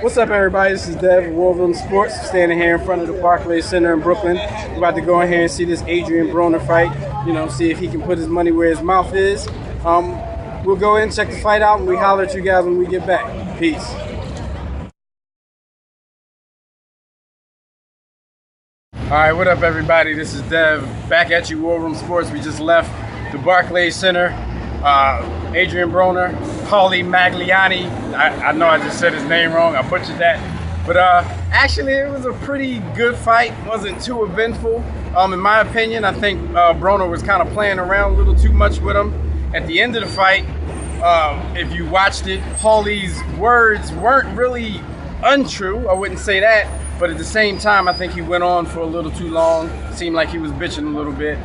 What's up, everybody? This is Dev of Wolverine Sports, standing here in front of the Barclays Center in Brooklyn. We're about to go in here and see this Adrien Broner fight. See if he can put his money where his mouth is. We'll go in, check the fight out, and we holler at you guys when we get back. Peace. All right, what up, everybody? This is Dev, back at you, Wolverine Sports. We just left the Barclays Center. Adrien Broner, Paulie Malignaggi. I know I just said his name wrong. I butchered that. But actually, it was a pretty good fight. It wasn't too eventful. In my opinion, I think Broner was kind of playing around a little too much with him. At the end of the fight, if you watched it, Paulie's words weren't really untrue. I wouldn't say that. But at the same time, I think he went on for a little too long. Seemed like he was bitching a little bit.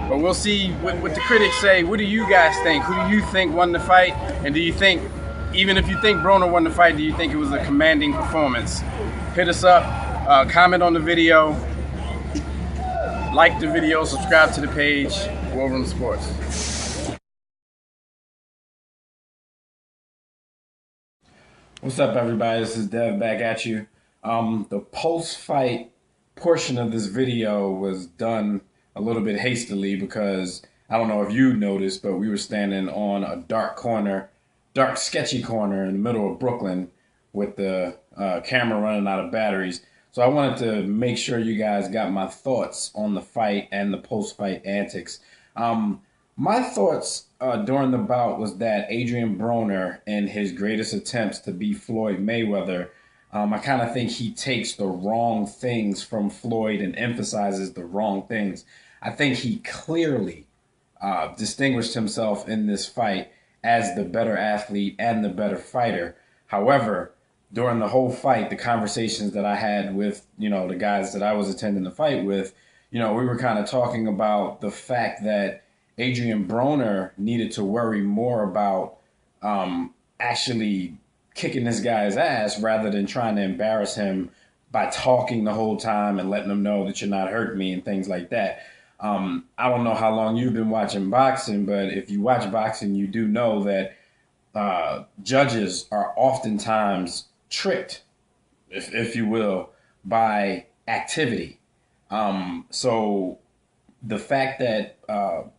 But we'll see what the critics say. What do you guys think? Who do you think won the fight? And do you think, even if you think Broner won the fight, do you think it was a commanding performance? Hit us up, comment on the video, like the video, subscribe to the page, Wolverine Sports. What's up, everybody? This is Dev back at you. The post-fight portion of this video was done a little bit hastily because I don't know if you noticed, but we were standing on a dark sketchy corner in the middle of Brooklyn with the camera running out of batteries. So I wanted to make sure you guys got my thoughts on the fight and the post-fight antics. My thoughts during the bout was that Adrien Broner, in his greatest attempts to beat Floyd Mayweather, I kind of think he takes the wrong things from Floyd and emphasizes the wrong things. I think he clearly distinguished himself in this fight as the better athlete and the better fighter. However, during the whole fight, the conversations that I had with, the guys that I was attending the fight with, we were kind of talking about the fact that Adrien Broner needed to worry more about actually kicking this guy's ass rather than trying to embarrass him by talking the whole time and letting him know that you're not hurting me and things like that. I don't know how long you've been watching boxing, but if you watch boxing, you do know that judges are oftentimes tricked, if you will, by activity. So the fact that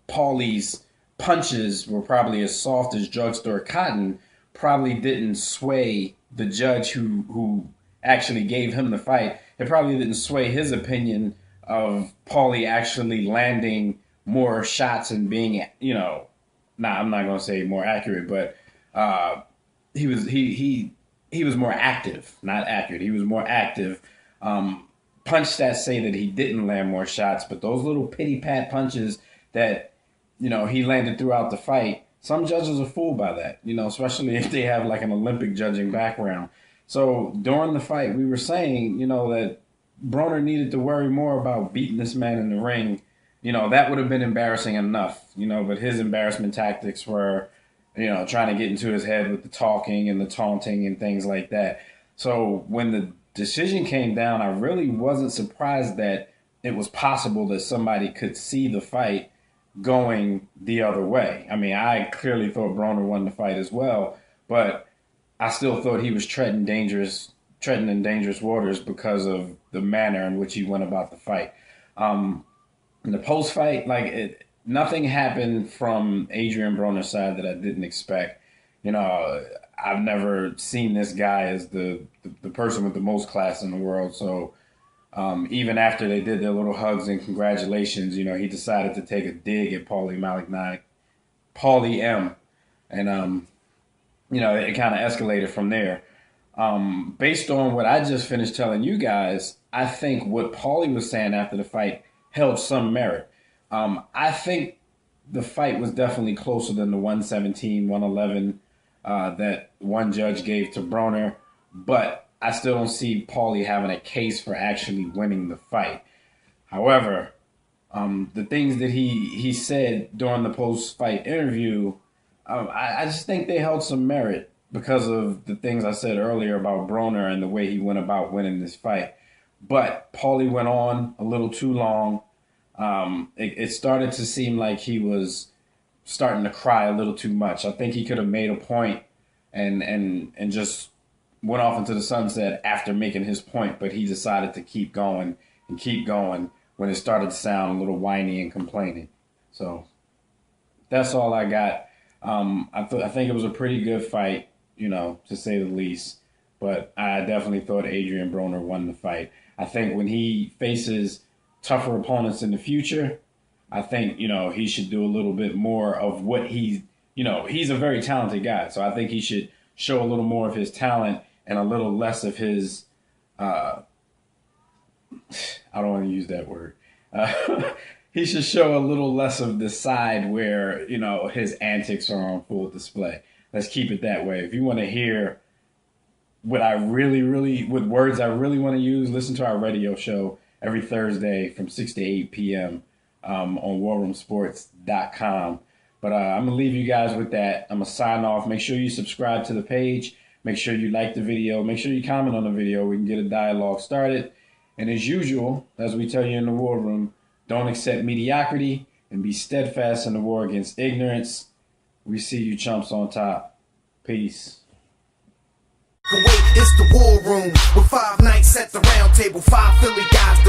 Paulie's punches were probably as soft as drugstore cotton probably didn't sway the judge who actually gave him the fight. It probably didn't sway his opinion of Paulie actually landing more shots and being, I'm not gonna say more accurate, but he was more active, not accurate. He was more active. Punch stats say that he didn't land more shots, but those little pity pat punches that he landed throughout the fight, some judges are fooled by that, especially if they have like an Olympic judging background. So during the fight, we were saying, that Broner needed to worry more about beating this man in the ring. That would have been embarrassing enough, but his embarrassment tactics were, trying to get into his head with the talking and the taunting and things like that. So when the decision came down, I really wasn't surprised that it was possible that somebody could see the fight going the other way. I mean, I clearly thought Broner won the fight as well, but I still thought he was treading in dangerous waters because of the manner in which he went about the fight. In the post-fight, nothing happened from Adrien Broner's side that I didn't expect. I've never seen this guy as the person with the most class in the world. So even after they did their little hugs and congratulations, he decided to take a dig at Paulie Malignaggi, Paulie M. And, it kind of escalated from there. Based on what I just finished telling you guys, I think what Paulie was saying after the fight held some merit. I think the fight was definitely closer than the 117, 111 that one judge gave to Broner, but I still don't see Paulie having a case for actually winning the fight. However, the things that he said during the post-fight interview, I just think they held some merit because of the things I said earlier about Broner and the way he went about winning this fight. But Paulie went on a little too long. It started to seem like he was starting to cry a little too much. I think he could have made a point and just went off into the sunset after making his point, but he decided to keep going and keep going when it started to sound a little whiny and complaining. So that's all I got. I think it was a pretty good fight, to say the least. But I definitely thought Adrien Broner won the fight. I think when he faces tougher opponents in the future, I think, he should do a little bit more of what he's a very talented guy. So I think he should show a little more of his talent and a little less of his, I don't want to use that word. He should show a little less of the side where, his antics are on full display. Let's keep it that way. If you want to hear what I with words I really want to use, listen to our radio show every Thursday from 6 to 8 p.m. On warroomsports.com. But I'm going to leave you guys with that. I'm going to sign off. Make sure you subscribe to the page. Make sure you like the video. Make sure you comment on the video. We can get a dialogue started. And as usual, as we tell you in the War Room, don't accept mediocrity and be steadfast in the war against ignorance. We see you chumps on top. Peace. Wait, it's the War Room with 5 nights at the round table, 5 Philly guys.